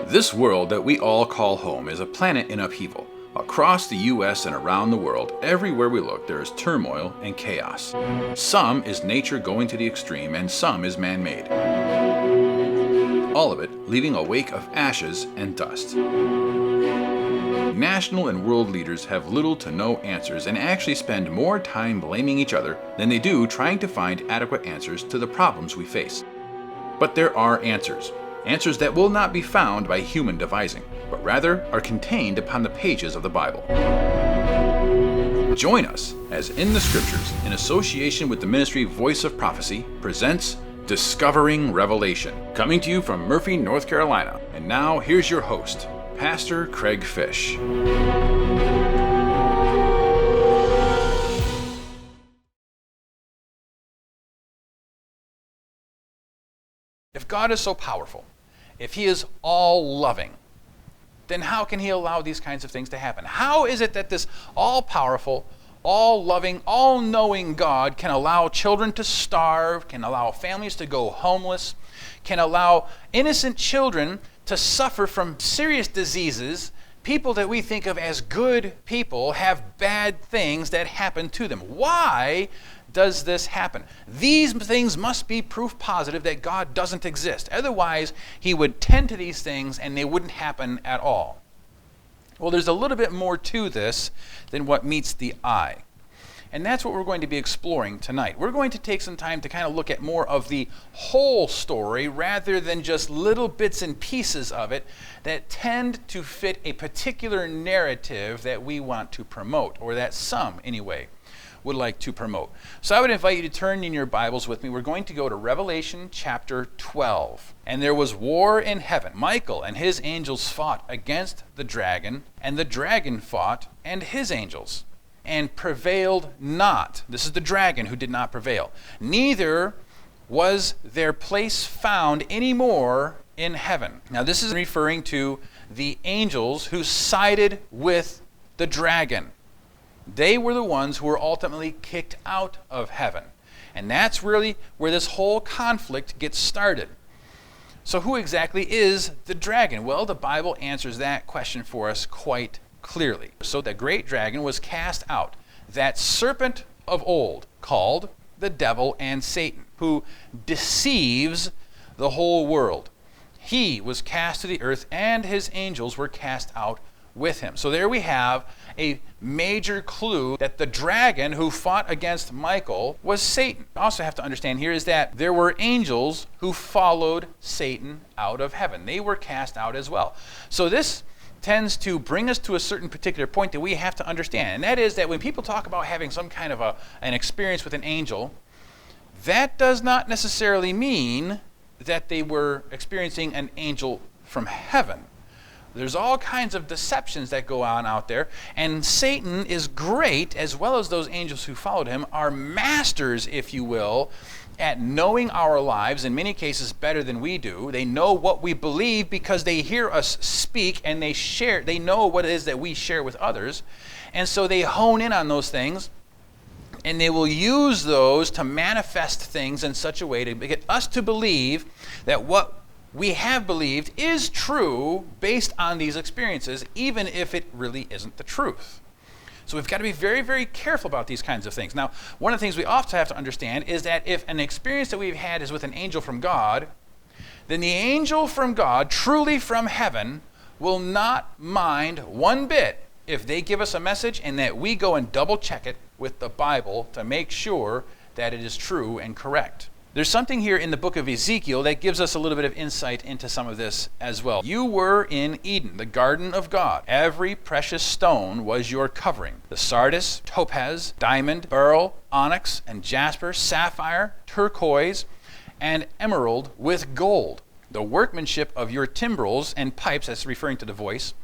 This world that we all call home is a planet in upheaval. Across the US and around the world, everywhere we look, there is turmoil and chaos. Some is nature going to the extreme, and some is man-made. All of it leaving a wake of ashes and dust. National and world leaders have little to no answers and actually spend more time blaming each other than they do trying to find adequate answers to the problems we face. But there are answers. Answers that will not be found by human devising, but rather are contained upon the pages of the Bible. Join us as In the Scriptures, in association with the ministry Voice of Prophecy, presents Discovering Revelation, coming to you from Murphy, North Carolina. And now, here's your host, Pastor Craig Fish. If God is so powerful, if He is all-loving, then how can He allow these kinds of things to happen? How is it that this all-powerful, all-loving, all-knowing God can allow children to starve, can allow families to go homeless, can allow innocent children to suffer from serious diseases? People that we think of as good people have bad things that happen to them. Why does this happen? These things must be proof positive that God doesn't exist. Otherwise, He would tend to these things and they wouldn't happen at all. Well, there's a little bit more to this than what meets the eye. And that's what we're going to be exploring tonight. We're going to take some time to kind of look at more of the whole story rather than just little bits and pieces of it that tend to fit a particular narrative that we want to promote, or that some, anyway, would like to promote. So I would invite you to turn in your Bibles with me. We're going to go to Revelation chapter 12. And there was war in heaven. Michael and his angels fought against the dragon, and the dragon fought and his angels, and prevailed not. This is the dragon who did not prevail. Neither was their place found any more in heaven. Now this is referring to the angels who sided with the dragon. They were the ones who were ultimately kicked out of heaven. And that's really where this whole conflict gets started. So who exactly is the dragon? Well, the Bible answers that question for us quite clearly. So the great dragon was cast out, that serpent of old, called the devil and Satan, who deceives the whole world. He was cast to the earth, and his angels were cast out with him. So there we have a major clue that the dragon who fought against Michael was Satan. Also have to understand here is that there were angels who followed Satan out of heaven. They were cast out as well. So this tends to bring us to a certain particular point that we have to understand. And that is that when people talk about having some kind of an experience with an angel, that does not necessarily mean that they were experiencing an angel from heaven. There's all kinds of deceptions that go on out there, and Satan is great, as well as those angels who followed him, are masters, if you will, at knowing our lives, in many cases better than we do. They know what we believe because they hear us speak, and they know what it is that we share with others, and so they hone in on those things, and they will use those to manifest things in such a way to get us to believe that what we have believed is true based on these experiences, even if it really isn't the truth. So we've got to be very, very careful about these kinds of things. Now, one of the things we often have to understand is that if an experience that we've had is with an angel from God, then the angel from God, truly from heaven, will not mind one bit if they give us a message and that we go and double check it with the Bible to make sure that it is true and correct. There's something here in the book of Ezekiel that gives us a little bit of insight into some of this as well. You were in Eden, the garden of God. Every precious stone was your covering. The sardius, topaz, diamond, beryl, onyx, and jasper, sapphire, turquoise, and emerald with gold. The workmanship of your timbrels and pipes, that's referring to the voice,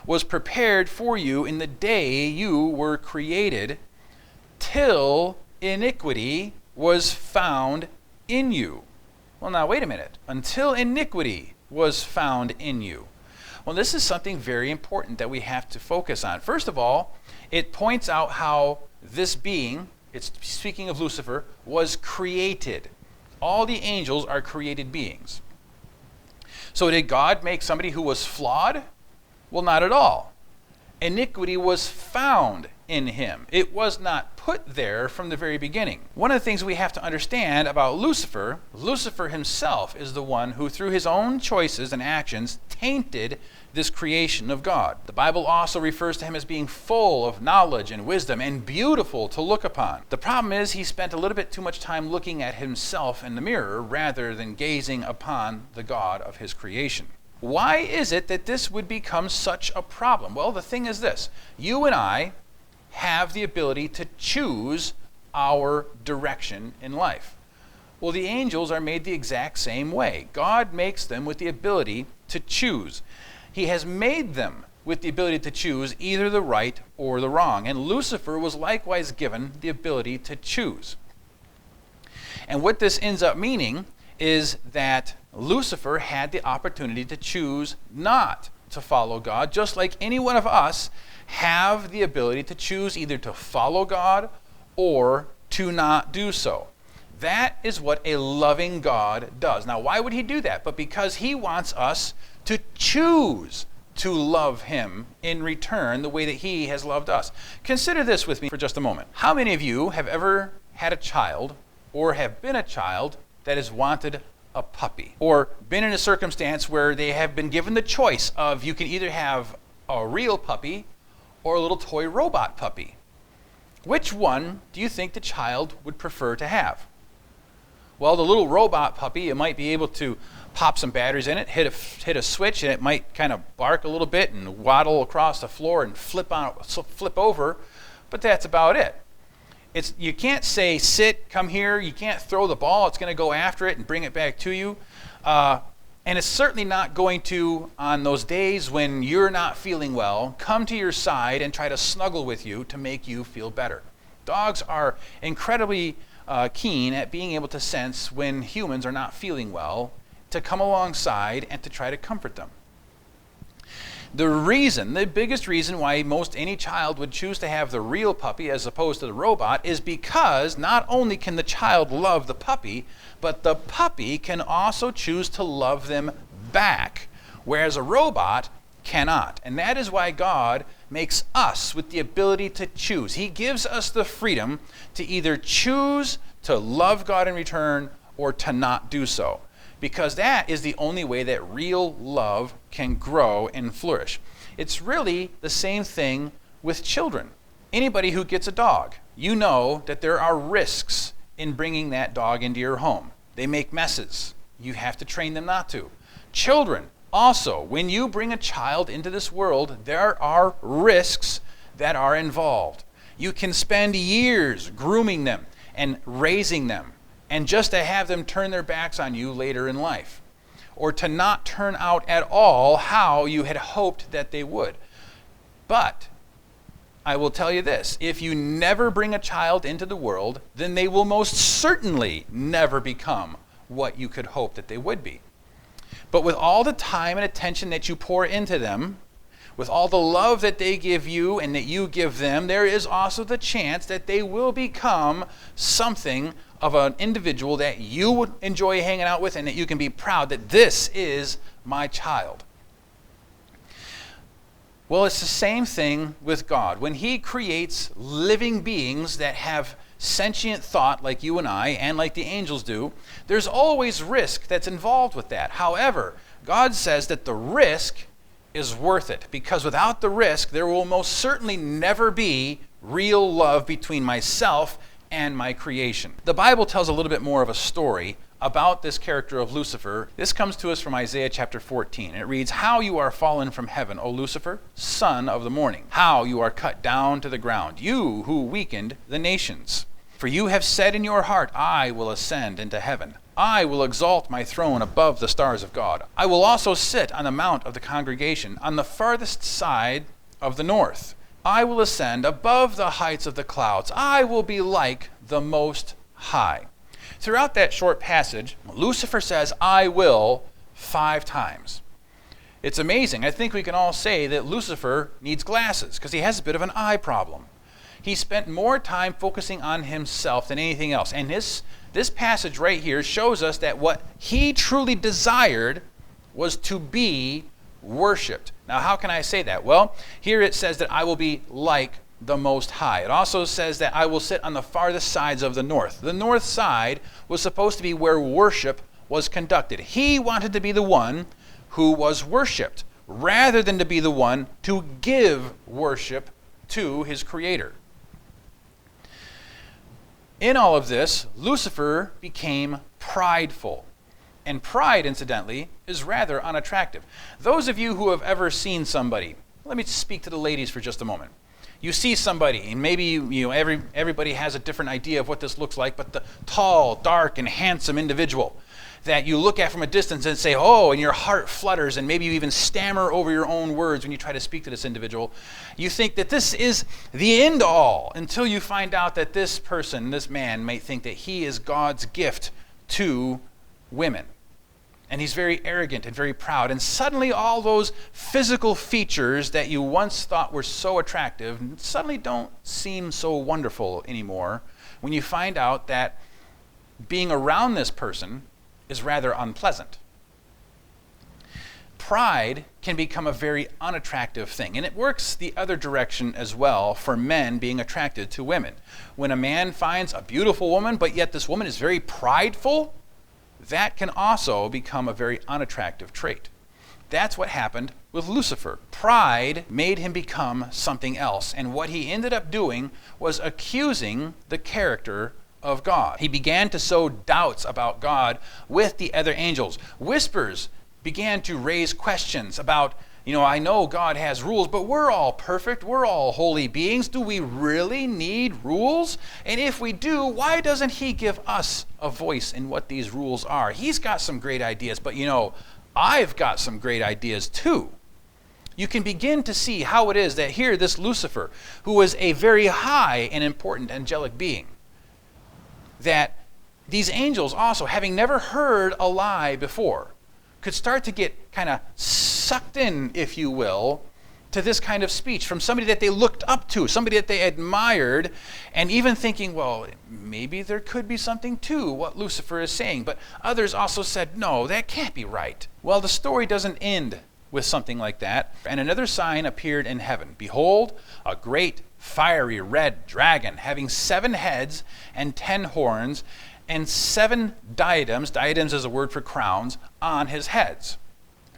was prepared for you in the day you were created, till iniquity was found in you. Well, now wait a minute. Until iniquity was found in you. Well, this is something very important that we have to focus on. First of all, it points out how this being, it's speaking of Lucifer, was created. All the angels are created beings. So did God make somebody who was flawed? Well, not at all. Iniquity was found in him. It was not put there from the very beginning. One of the things we have to understand about Lucifer, Lucifer himself is the one who, through his own choices and actions, tainted this creation of God. The Bible also refers to him as being full of knowledge and wisdom and beautiful to look upon. The problem is he spent a little bit too much time looking at himself in the mirror rather than gazing upon the God of his creation. Why is it that this would become such a problem? Well, the thing is this. You and I have the ability to choose our direction in life. Well, the angels are made the exact same way. God makes them with the ability to choose. He has made them with the ability to choose either the right or the wrong. And Lucifer was likewise given the ability to choose. And what this ends up meaning is that Lucifer had the opportunity to choose not to follow God, just like any one of us have the ability to choose either to follow God or to not do so. That is what a loving God does. Now, why would he do that? But because he wants us to choose to love him in return the way that he has loved us. Consider this with me for just a moment. How many of you have ever had a child or have been a child that has wanted a puppy, or been in a circumstance where they have been given the choice of you can either have a real puppy or a little toy robot puppy? Which one do you think the child would prefer to have? Well, the little robot puppy, you might be able to pop some batteries in it, hit a switch, and it might kind of bark a little bit and waddle across the floor and flip over, but that's about it. You can't say, sit, come here. You can't throw the ball. It's going to go after it and bring it back to you. And it's certainly not going to, on those days when you're not feeling well, come to your side and try to snuggle with you to make you feel better. Dogs are incredibly keen at being able to sense when humans are not feeling well, to come alongside and to try to comfort them. The biggest reason why most any child would choose to have the real puppy as opposed to the robot is because not only can the child love the puppy, but the puppy can also choose to love them back, whereas a robot cannot. And that is why God makes us with the ability to choose. He gives us the freedom to either choose to love God in return or to not do so, because that is the only way that real love can grow and flourish. It's really the same thing with children. Anybody who gets a dog, you know that there are risks in bringing that dog into your home. They make messes. You have to train them not to. Children, also, when you bring a child into this world, there are risks that are involved. You can spend years grooming them and raising them, and just to have them turn their backs on you later in life, or to not turn out at all how you had hoped that they would. But I will tell you this, if you never bring a child into the world, then they will most certainly never become what you could hope that they would be. But with all the time and attention that you pour into them, with all the love that they give you and that you give them, there is also the chance that they will become something of an individual that you would enjoy hanging out with and that you can be proud that this is my child. Well, it's the same thing with God. When he creates living beings that have sentient thought like you and I and like the angels do, there's always risk that's involved with that. However, God says that the risk is worth it, because without the risk, there will most certainly never be real love between myself and my creation. The Bible tells a little bit more of a story about this character of Lucifer. This comes to us from Isaiah chapter 14. It reads, "How you are fallen from heaven, O Lucifer, son of the morning. How you are cut down to the ground, you who weakened the nations. For you have said in your heart, I will ascend into heaven. I will exalt my throne above the stars of God. I will also sit on the mount of the congregation on the farthest side of the north. I will ascend above the heights of the clouds. I will be like the Most High." Throughout that short passage, Lucifer says, "I will," 5 times. It's amazing. I think we can all say that Lucifer needs glasses because he has a bit of an eye problem. He spent more time focusing on himself than anything else. And this passage right here shows us that what he truly desired was to be worshipped. Now, how can I say that? Well, here it says that I will be like the Most High. It also says that I will sit on the farthest sides of the north. The north side was supposed to be where worship was conducted. He wanted to be the one who was worshipped, rather than to be the one to give worship to his Creator. In all of this, Lucifer became prideful. And pride, incidentally, is rather unattractive. Those of you who have ever seen somebody, let me speak to the ladies for just a moment. You see somebody, and maybe everybody has a different idea of what this looks like, but the tall, dark, and handsome individual that you look at from a distance and say, oh, and your heart flutters, and maybe you even stammer over your own words when you try to speak to this individual. You think that this is the end all, until you find out that this person, this man, may think that he is God's gift to women. And he's very arrogant and very proud. And suddenly all those physical features that you once thought were so attractive suddenly don't seem so wonderful anymore when you find out that being around this person is rather unpleasant. Pride can become a very unattractive thing, and it works the other direction as well for men being attracted to women. When a man finds a beautiful woman, but yet this woman is very prideful, that can also become a very unattractive trait. That's what happened with Lucifer. Pride made him become something else, and what he ended up doing was accusing the character of God. He began to sow doubts about God with the other angels. Whispers began to raise questions about, I know God has rules, but we're all perfect. We're all holy beings. Do we really need rules? And if we do, why doesn't he give us a voice in what these rules are? He's got some great ideas, but I've got some great ideas too. You can begin to see how it is that here this Lucifer, who was a very high and important angelic being, that these angels also, having never heard a lie before, could start to get kind of sucked in, if you will, to this kind of speech from somebody that they looked up to, somebody that they admired, and even thinking, well, maybe there could be something to what Lucifer is saying. But others also said, no, that can't be right. Well, the story doesn't end with something like that. And another sign appeared in heaven. Behold, a great fiery red dragon, having 7 heads and 10 horns, and 7 diadems, diadems is a word for crowns, on his heads.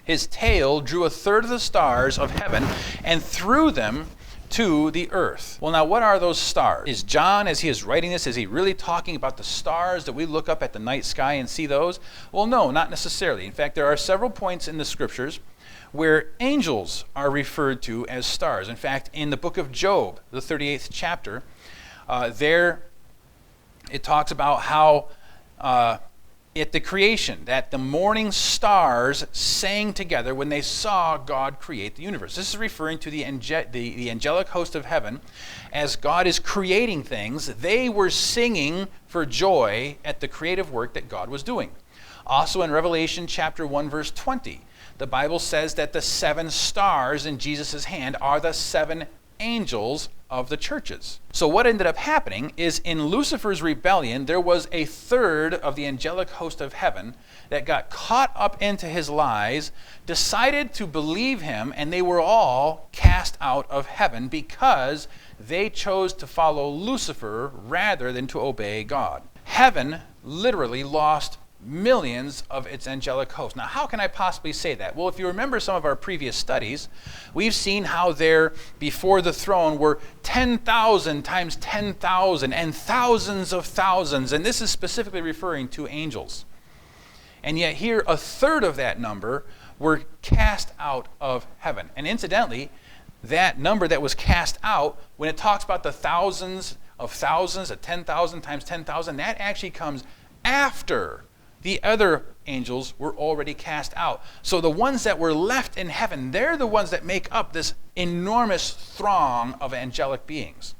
His tail drew 1/3 of the stars of heaven and threw them to the earth. Well, now, what are those stars? Is John, as he is writing this, is he really talking about the stars that we look up at the night sky and see those? Well, no, not necessarily. In fact, there are several points in the scriptures where angels are referred to as stars. In fact, in the book of Job, the 38th chapter, there it talks about how at the creation, that the morning stars sang together when they saw God create the universe. This is referring to the angelic host of heaven. As God is creating things, they were singing for joy at the creative work that God was doing. Also in Revelation chapter 1, verse 20, the Bible says that the 7 stars in Jesus' hand are the 7 angels of the churches. So what ended up happening is in Lucifer's rebellion, there was 1/3 of the angelic host of heaven that got caught up into his lies, decided to believe him, and they were all cast out of heaven because they chose to follow Lucifer rather than to obey God. Heaven literally lost millions of its angelic host. Now, how can I possibly say that? Well, if you remember some of our previous studies, we've seen how there before the throne were 10,000 times 10,000 and thousands of thousands, and this is specifically referring to angels. And yet here 1/3 of that number were cast out of heaven. And incidentally, that number that was cast out, when it talks about the thousands, of 10,000 times 10,000, that actually comes after the other angels were already cast out. So the ones that were left in heaven, they're the ones that make up this enormous throng of angelic beings.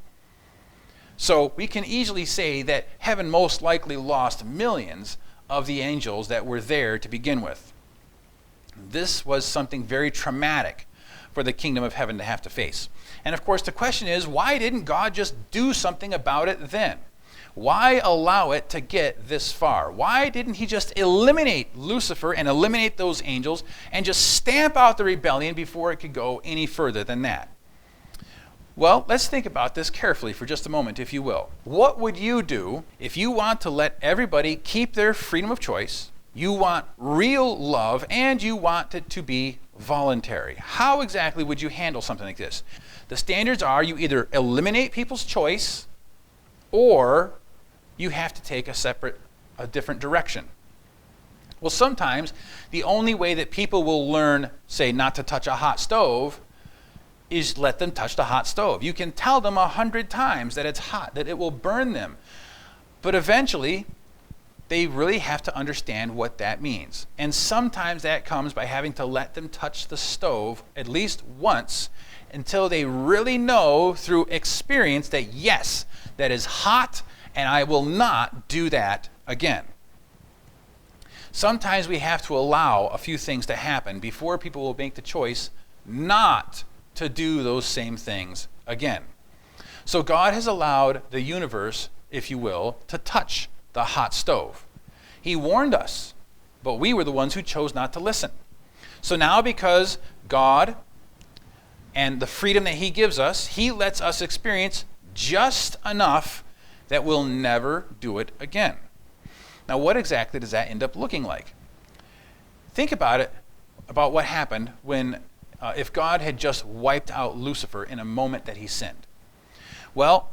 So we can easily say that heaven most likely lost millions of the angels that were there to begin with. This was something very traumatic for the kingdom of heaven to have to face. And of course, the question is, why didn't God just do something about it then? Why allow it to get this far? Why didn't he just eliminate Lucifer and eliminate those angels and just stamp out the rebellion before it could go any further than that? Well, let's think about this carefully for just a moment, if you will. What would you do if you want to let everybody keep their freedom of choice, you want real love, and you want it to be voluntary? How exactly would you handle something like this? The standards are you either eliminate people's choice or you have to take a different direction. Well, sometimes the only way that people will learn, say, not to touch a hot stove is let them touch the hot stove. You can tell them 100 times that it's hot, that it will burn them. But eventually, they really have to understand what that means. And sometimes that comes by having to let them touch the stove at least once until they really know through experience that yes, that is hot and I will not do that again. Sometimes we have to allow a few things to happen before people will make the choice not to do those same things again. So God has allowed the universe, if you will, to touch the hot stove. He warned us, but we were the ones who chose not to listen. So now because God and the freedom that he gives us, he lets us experience just enough that we'll never do it again. Now, what exactly does that end up looking like? Think about what happened when, if God had just wiped out Lucifer in a moment that he sinned. Well,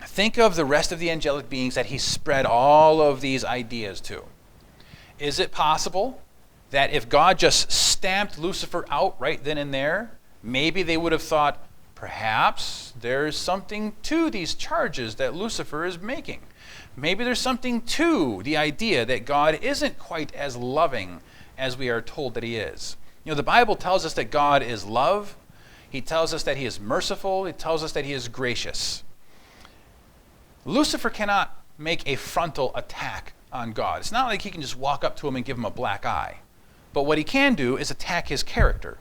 think of the rest of the angelic beings that he spread all of these ideas to. Is it possible that if God just stamped Lucifer out right then and there, maybe they would have thought, perhaps there's something to these charges that Lucifer is making. Maybe there's something to the idea that God isn't quite as loving as we are told that he is. You know, the Bible tells us that God is love. He tells us that he is merciful. He tells us that he is gracious. Lucifer cannot make a frontal attack on God. It's not like he can just walk up to him and give him a black eye. But what he can do is attack his character.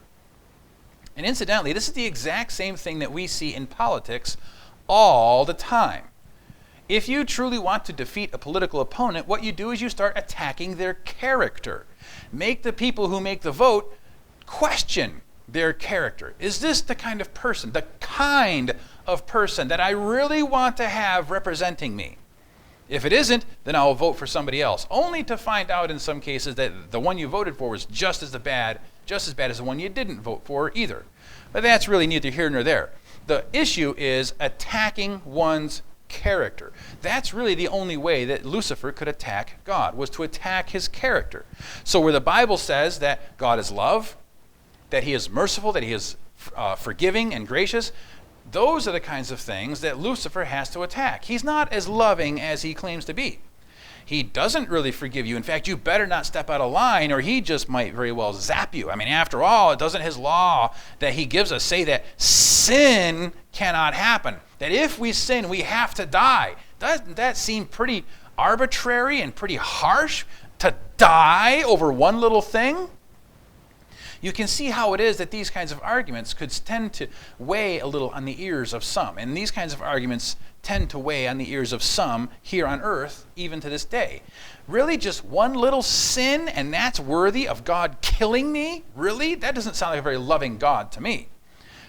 And incidentally, this is the exact same thing that we see in politics all the time. If you truly want to defeat a political opponent, what you do is you start attacking their character. Make the people who make the vote question their character. Is this the kind of person that I really want to have representing me? If it isn't, then I'll vote for somebody else, only to find out in some cases that the one you voted for was just as bad as the one you didn't vote for either. But that's really neither here nor there. The issue is attacking one's character. That's really the only way that Lucifer could attack God, was to attack his character. So where the Bible says that God is love, that he is merciful, that he is forgiving and gracious, those are the kinds of things that Lucifer has to attack. He's not as loving as he claims to be. He doesn't really forgive you. In fact, you better not step out of line or he just might very well zap you. I mean, after all, doesn't his law that he gives us say that sin cannot happen? That if we sin, we have to die. Doesn't that seem pretty arbitrary and pretty harsh to die over one little thing? You can see how it is that these kinds of arguments could tend to weigh a little on the ears of some. And these kinds of arguments tend to weigh on the ears of some here on earth, even to this day. Really, just one little sin, and that's worthy of God killing me? Really? That doesn't sound like a very loving God to me.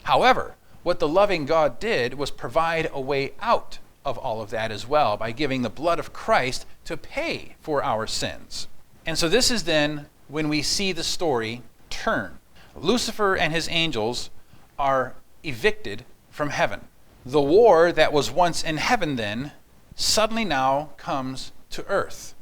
However, what the loving God did was provide a way out of all of that as well by giving the blood of Christ to pay for our sins. And so this is then when we see the story turn. Lucifer and his angels are evicted from heaven. The war that was once in heaven then suddenly now comes to earth.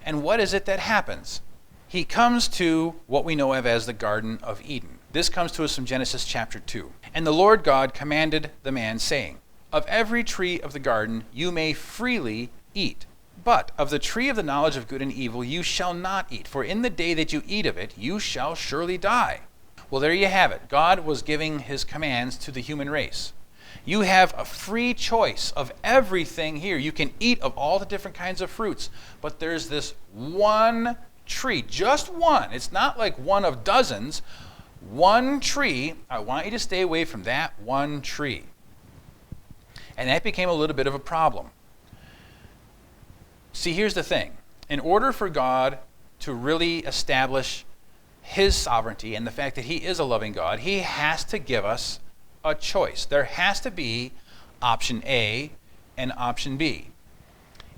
And what is it that happens? He comes to what we know of as the Garden of Eden. This comes to us from Genesis chapter 2. And the Lord God commanded the man, saying, "Of every tree of the garden you may freely eat, but of the tree of the knowledge of good and evil you shall not eat, for in the day that you eat of it you shall surely die." Well, there you have it. God was giving his commands to the human race. You have a free choice of everything here. You can eat of all the different kinds of fruits, but there's this one tree, just one. It's not like one of dozens. One tree. I want you to stay away from that one tree. And that became a little bit of a problem. See, here's the thing. In order for God to really establish his sovereignty and the fact that he is a loving God, he has to give us a choice. There has to be option A and option B.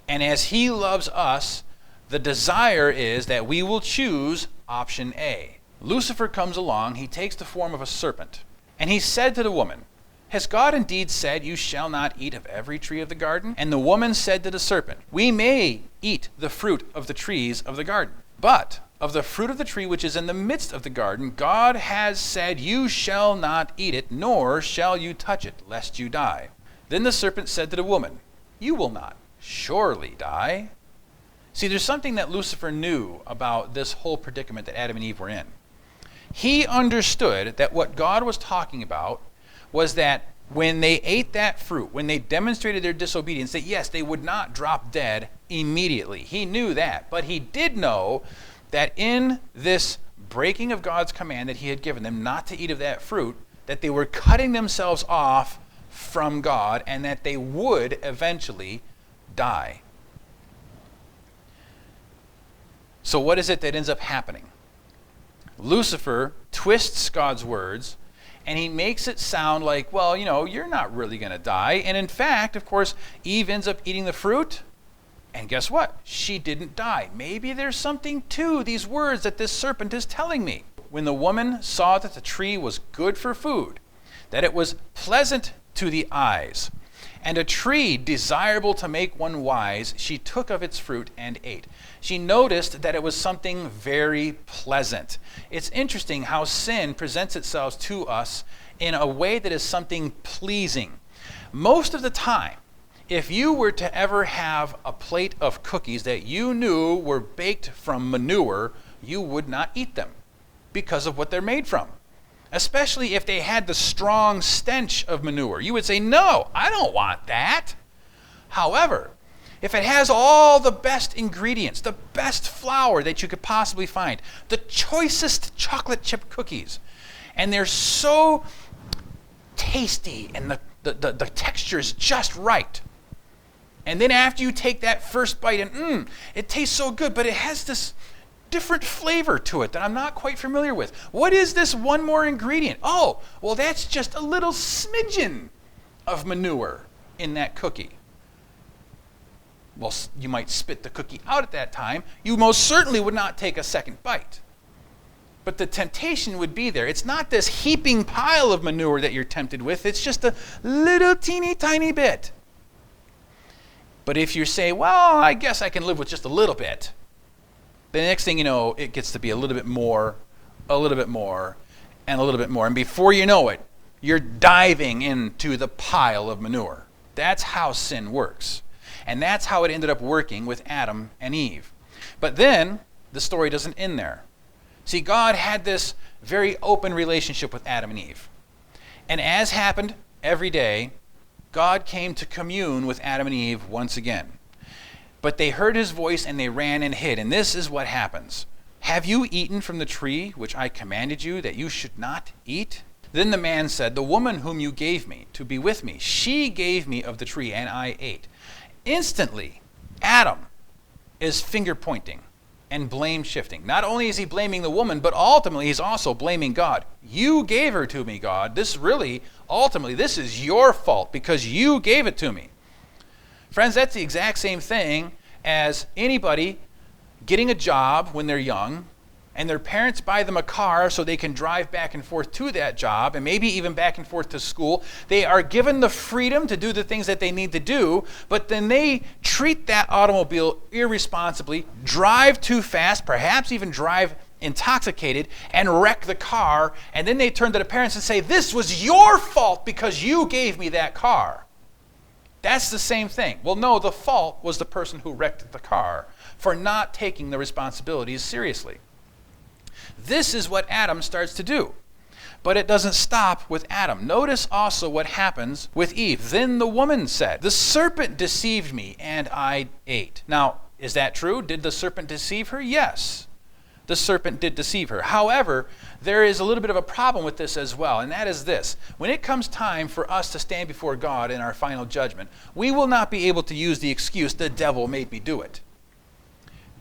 And as he loves us, the desire is that we will choose option A. Lucifer comes along, he takes the form of a serpent, and he said to the woman, "Has God indeed said, 'You shall not eat of every tree of the garden'?" And the woman said to the serpent, "We may eat the fruit of the trees of the garden, but of the fruit of the tree which is in the midst of the garden, God has said, 'You shall not eat it, nor shall you touch it, lest you die.' Then the serpent said to the woman, 'You will not surely die.'" See, there's something that Lucifer knew about this whole predicament that Adam and Eve were in. He understood that what God was talking about was that when they ate that fruit, when they demonstrated their disobedience, that yes, they would not drop dead immediately. He knew that. But he did know that in this breaking of God's command that he had given them not to eat of that fruit, that they were cutting themselves off from God and that they would eventually die. So what is it that ends up happening? Lucifer twists God's words, and he makes it sound like, well, you're not really going to die. And in fact, of course, Eve ends up eating the fruit, and guess what? She didn't die. Maybe there's something to these words that this serpent is telling me. When the woman saw that the tree was good for food, that it was pleasant to the eyes, and a tree desirable to make one wise, she took of its fruit and ate. She noticed that it was something very pleasant. It's interesting how sin presents itself to us in a way that is something pleasing. Most of the time, if you were to ever have a plate of cookies that you knew were baked from manure, you would not eat them because of what they're made from. Especially if they had the strong stench of manure. You would say, "No, I don't want that." However, if it has all the best ingredients, the best flour that you could possibly find, the choicest chocolate chip cookies, and they're so tasty and the texture is just right. And then after you take that first bite and it tastes so good, but it has this different flavor to it that I'm not quite familiar with. What is this one more ingredient? Oh, well, that's just a little smidgen of manure in that cookie. Well, you might spit the cookie out at that time. You most certainly would not take a second bite. But the temptation would be there. It's not this heaping pile of manure that you're tempted with. It's just a little teeny tiny bit. But if you say, well, I guess I can live with just a little bit, the next thing you know, it gets to be a little bit more, a little bit more, and a little bit more. And before you know it, you're diving into the pile of manure. That's how sin works. And that's how it ended up working with Adam and Eve. But then, the story doesn't end there. See, God had this very open relationship with Adam and Eve. And as happened every day, God came to commune with Adam and Eve once again. But they heard his voice and they ran and hid. And this is what happens. "Have you eaten from the tree which I commanded you that you should not eat?" Then the man said, "The woman whom you gave me to be with me, she gave me of the tree and I ate." Instantly, Adam is finger pointing and blame shifting. Not only is he blaming the woman, but ultimately he's also blaming God. "You gave her to me, God. Ultimately, this is your fault because you gave it to me." Friends, that's the exact same thing as anybody getting a job when they're young and their parents buy them a car so they can drive back and forth to that job and maybe even back and forth to school. They are given the freedom to do the things that they need to do, but then they treat that automobile irresponsibly, drive too fast, perhaps even drive intoxicated, and wreck the car, and then they turn to the parents and say, "This was your fault because you gave me that car." That's the same thing. Well, no, the fault was the person who wrecked the car for not taking the responsibilities seriously. This is what Adam starts to do. But it doesn't stop with Adam. Notice also what happens with Eve. Then the woman said, "The serpent deceived me and I ate." Now, is that true? Did the serpent deceive her? Yes. The serpent did deceive her. However, there is a little bit of a problem with this as well, and that is this. When it comes time for us to stand before God in our final judgment, we will not be able to use the excuse, "The devil made me do it."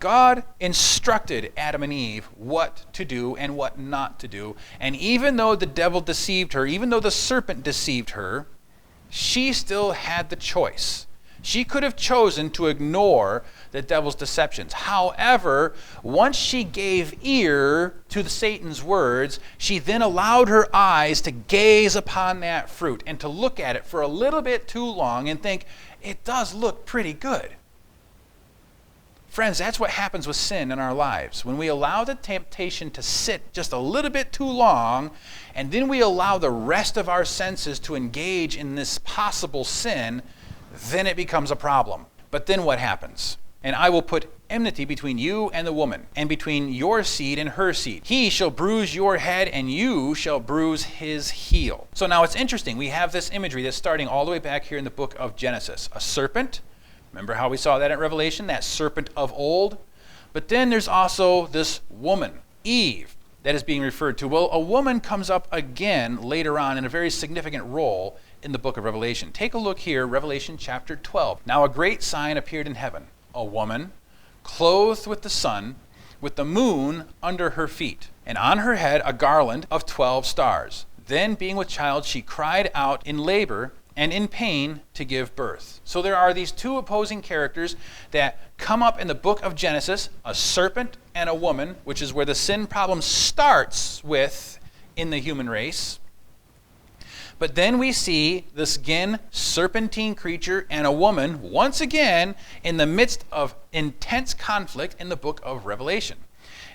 God instructed Adam and Eve what to do and what not to do. And even though the devil deceived her, even though the serpent deceived her, she still had the choice. She could have chosen to ignore the devil's deceptions. However, once she gave ear to Satan's words, she then allowed her eyes to gaze upon that fruit and to look at it for a little bit too long and think, it does look pretty good. Friends, that's what happens with sin in our lives. When we allow the temptation to sit just a little bit too long, and then we allow the rest of our senses to engage in this possible sin, then it becomes a problem. But then what happens? And I will put enmity between you and the woman, and between your seed and her seed. He shall bruise your head, and you shall bruise his heel. So now it's interesting. We have this imagery that's starting all the way back here in the book of Genesis. A serpent. Remember how we saw that in Revelation? That serpent of old. But then there's also this woman, Eve, that is being referred to. Well, a woman comes up again later on in a very significant role in the book of Revelation. Take a look here, Revelation chapter 12. Now a great sign appeared in heaven, a woman clothed with the sun, with the moon under her feet, and on her head a garland of 12 stars. Then, being with child, she cried out in labor and in pain to give birth. So there are these two opposing characters that come up in the book of Genesis, a serpent and a woman, which is where the sin problem starts with in the human race. But then we see this again serpentine creature and a woman once again in the midst of intense conflict in the book of Revelation.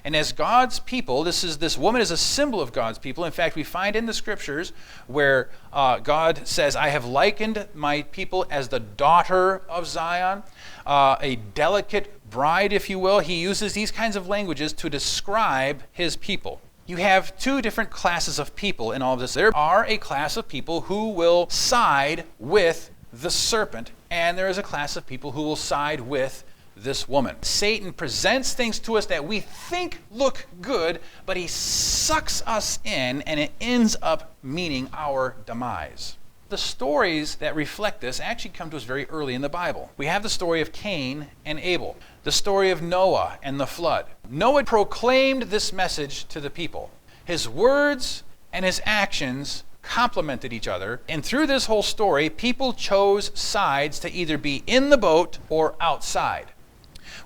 And as God's people, this woman is a symbol of God's people. In fact, we find in the scriptures where God says, I have likened my people as the daughter of Zion, a delicate bride, if you will. He uses these kinds of languages to describe his people. You have two different classes of people in all of this. There are a class of people who will side with the serpent, and there is a class of people who will side with this woman. Satan presents things to us that we think look good, but he sucks us in, and it ends up meaning our demise. The stories that reflect this actually come to us very early in the Bible. We have the story of Cain and Abel, the story of Noah and the flood. Noah proclaimed this message to the people. His words and his actions complemented each other, and through this whole story, people chose sides to either be in the boat or outside.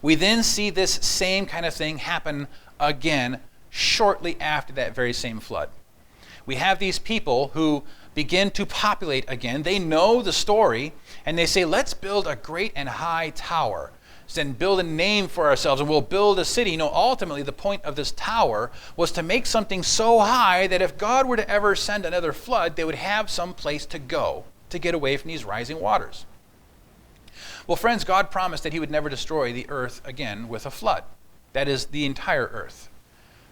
We then see this same kind of thing happen again shortly after that very same flood. We have these people who begin to populate again. They know the story, and they say, let's build a great and high tower, and build a name for ourselves, and we'll build a city. You know, ultimately, the point of this tower was to make something so high that if God were to ever send another flood, they would have some place to go to get away from these rising waters. Well, friends, God promised that he would never destroy the earth again with a flood. That is, the entire earth.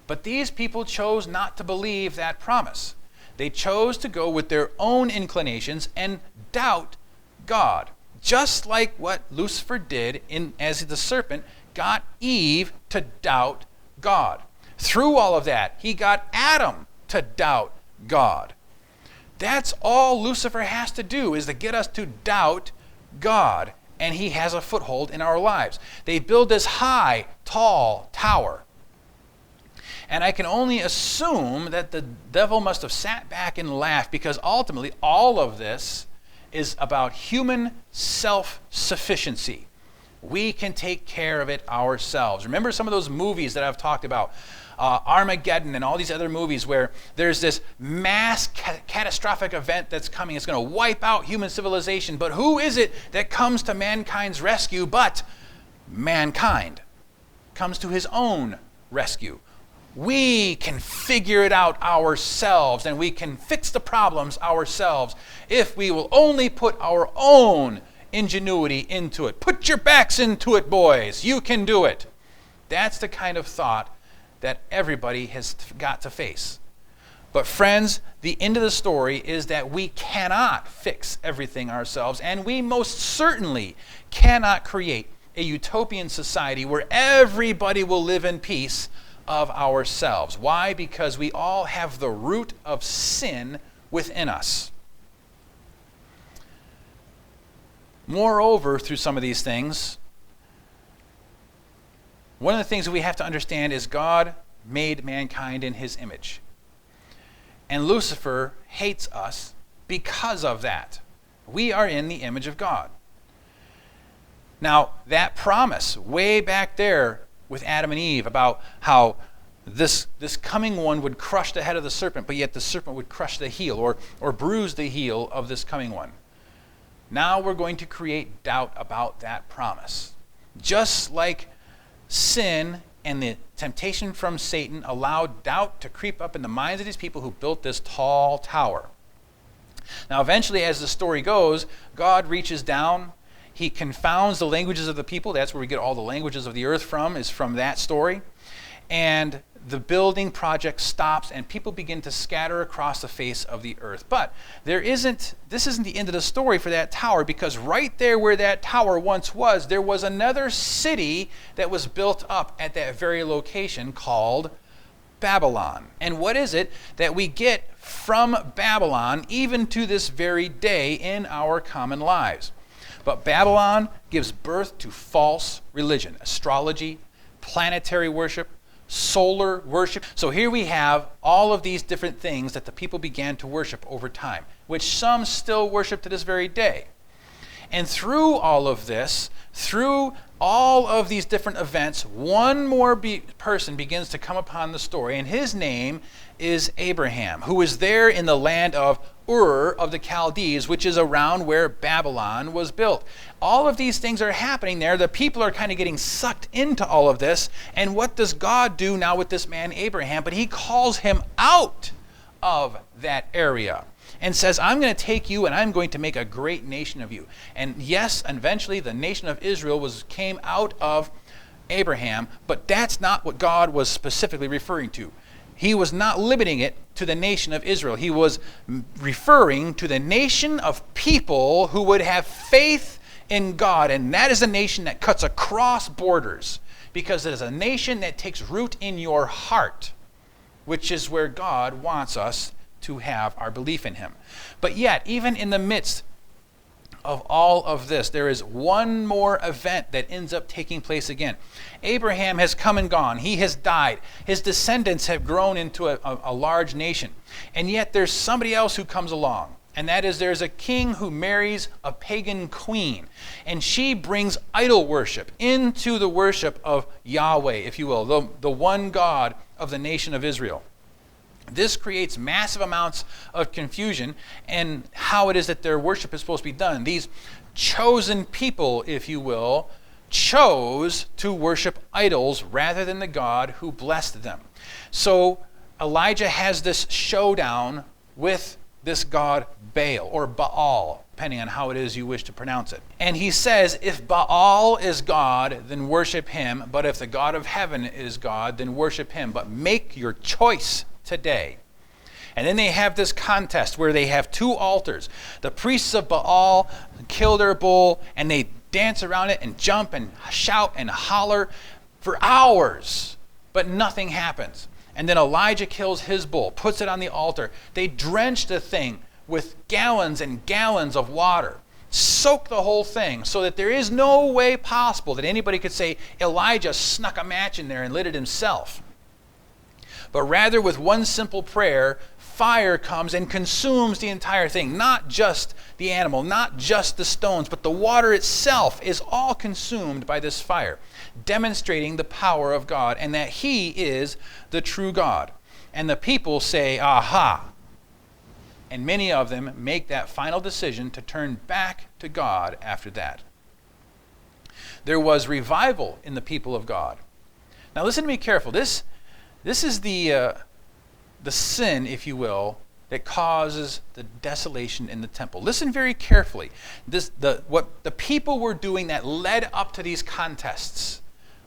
But these people chose not to believe that promise. They chose to go with their own inclinations and doubt God. Just like what Lucifer did as the serpent got Eve to doubt God. Through all of that, he got Adam to doubt God. That's all Lucifer has to do, is to get us to doubt God. And he has a foothold in our lives. They build this high, tall tower. And I can only assume that the devil must have sat back and laughed, because ultimately all of this is about human self-sufficiency. We can take care of it ourselves. Remember some of those movies that I've talked about, Armageddon and all these other movies where there's this mass catastrophic event that's coming. It's going to wipe out human civilization. But who is it that comes to mankind's rescue but mankind? Comes to his own rescue. We can figure it out ourselves, and we can fix the problems ourselves if we will only put our own ingenuity into it. Put your backs into it, boys. You can do it. That's the kind of thought that everybody has got to face. But friends, the end of the story is that we cannot fix everything ourselves, and we most certainly cannot create a utopian society where everybody will live in peace of ourselves. Why? Because we all have the root of sin within us. Moreover, through some of these things, One of the things that we have to understand is God made mankind in his image. And Lucifer hates us because of that. We are in the image of God. Now, that promise way back there with Adam and Eve about how this coming one would crush the head of the serpent, but yet the serpent would crush the heel or bruise the heel of this coming one. Now we're going to create doubt about that promise. Just like sin and the temptation from Satan allowed doubt to creep up in the minds of these people who built this tall tower. Now eventually, as the story goes, God reaches down. He confounds the languages of the people. That's where we get all the languages of the earth from, is from that story. And the building project stops and people begin to scatter across the face of the earth. But this isn't the end of the story for that tower, because right there where that tower once was, there was another city that was built up at that very location called Babylon. And what is it that we get from Babylon even to this very day in our common lives? But Babylon gives birth to false religion, astrology, planetary worship, solar worship. So here we have all of these different things that the people began to worship over time, which some still worship to this very day. And through all of this, through all of these different events, one more person begins to come upon the story, and his name is Abraham, who is there in the land of Ur of the Chaldees, which is around where Babylon was built. All of these things are happening there. The people are kind of getting sucked into all of this. And what does God do now with this man Abraham? But he calls him out of that area and says, I'm going to take you and I'm going to make a great nation of you. And yes, eventually the nation of Israel came out of Abraham, but that's not what God was specifically referring to. He was not limiting it to the nation of Israel. He was referring to the nation of people who would have faith in God. And that is a nation that cuts across borders, because it is a nation that takes root in your heart, which is where God wants us to have our belief in him. But yet, even in the midst of all of this, there is one more event that ends up taking place again. Abraham has come and gone. He has died. His descendants have grown into a large nation. And yet there's somebody else who comes along. And that is, there's a king who marries a pagan queen. And she brings idol worship into the worship of Yahweh, if you will, the one God of the nation of Israel. This creates massive amounts of confusion in how it is that their worship is supposed to be done. These chosen people, if you will, chose to worship idols rather than the God who blessed them. So Elijah has this showdown with this god Baal, or Baal, depending on how it is you wish to pronounce it. And he says, if Baal is God, then worship him. But if the God of heaven is God, then worship him. But make your choice today. And then they have this contest where they have two altars. The priests of Baal kill their bull, and they dance around it and jump and shout and holler for hours, but nothing happens. And then Elijah kills his bull, puts it on the altar. They drench the thing with gallons and gallons of water, soak the whole thing, so that there is no way possible that anybody could say Elijah snuck a match in there and lit it himself. But rather, with one simple prayer, fire comes and consumes the entire thing. Not just the animal, not just the stones, but the water itself is all consumed by this fire, demonstrating the power of God and that he is the true God. And the people say, aha. And many of them make that final decision to turn back to God after that. There was revival in the people of God. Now listen to me careful. This is the sin, if you will, that causes the desolation in the temple. Listen very carefully. What the people were doing that led up to these contests.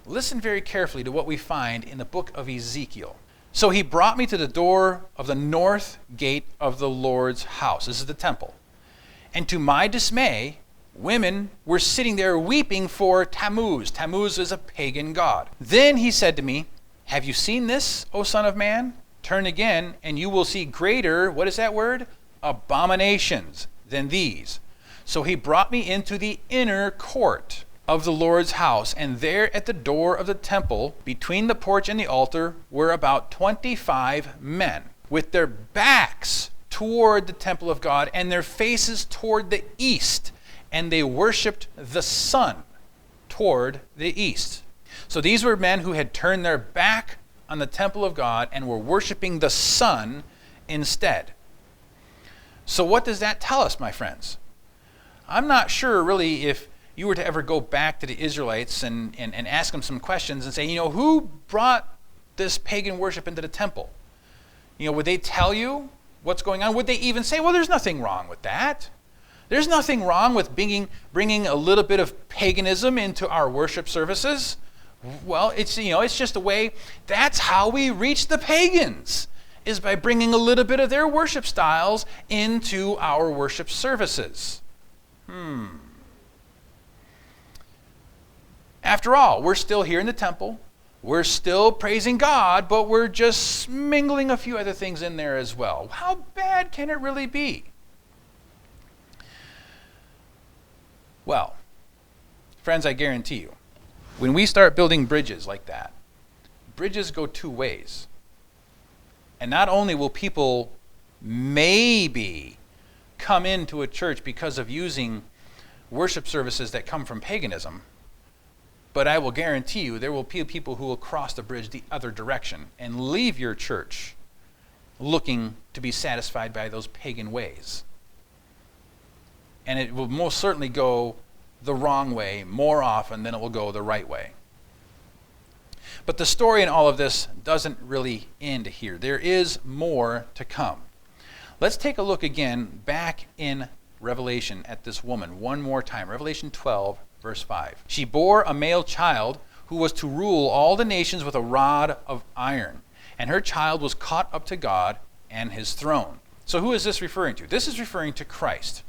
Listen very carefully to what we find in the book of Ezekiel. So he brought me to the door of the north gate of the Lord's house. This is the temple. And to my dismay, women were sitting there weeping for Tammuz. Tammuz is a pagan god. Then he said to me, have you seen this, O son of man? Turn again, and you will see greater, what is that word? Abominations than these. So he brought me into the inner court of the Lord's house, and there at the door of the temple, between the porch and the altar, were about 25 men, with their backs toward the temple of God and their faces toward the east, and they worshipped the sun toward the east. So these were men who had turned their back on the temple of God and were worshiping the sun instead. So what does that tell us, my friends? I'm not sure really if you were to ever go back to the Israelites and ask them some questions and say, who brought this pagan worship into the temple? Would they tell you what's going on? Would they even say, well, there's nothing wrong with that? There's nothing wrong with bringing a little bit of paganism into our worship services. Well, it's just a way. That's how we reach the pagans, is by bringing a little bit of their worship styles into our worship services. After all, we're still here in the temple. We're still praising God, but we're just mingling a few other things in there as well. How bad can it really be? Well, friends, I guarantee you, when we start building bridges like that, bridges go two ways. And not only will people maybe come into a church because of using worship services that come from paganism, but I will guarantee you there will be people who will cross the bridge the other direction and leave your church looking to be satisfied by those pagan ways. And it will most certainly go the wrong way more often than it will go the right way. But the story in all of this doesn't really end here. There is more to come. Let's take a look again back in Revelation at this woman one more time. Revelation 12, verse 5. She bore a male child who was to rule all the nations with a rod of iron. And her child was caught up to God and his throne. So who is this referring to? This is referring to Christ.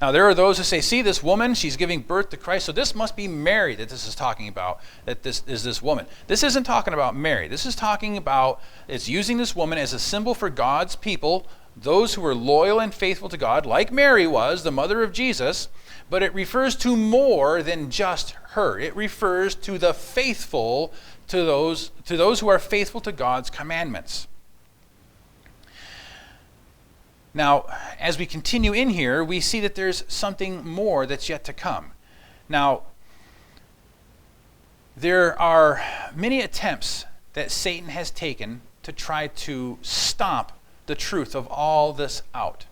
Now there are those who say, see, this woman, she's giving birth to Christ, so this must be Mary that this is talking about, that this is this woman. This isn't talking about Mary. This is talking about, it's using this woman as a symbol for God's people, those who were loyal and faithful to God, like Mary was, the mother of Jesus, but it refers to more than just her. It refers to the faithful, to those who are faithful to God's commandments. Now, as we continue in here, we see that there's something more that's yet to come. Now, there are many attempts that Satan has taken to try to stomp the truth of all this out.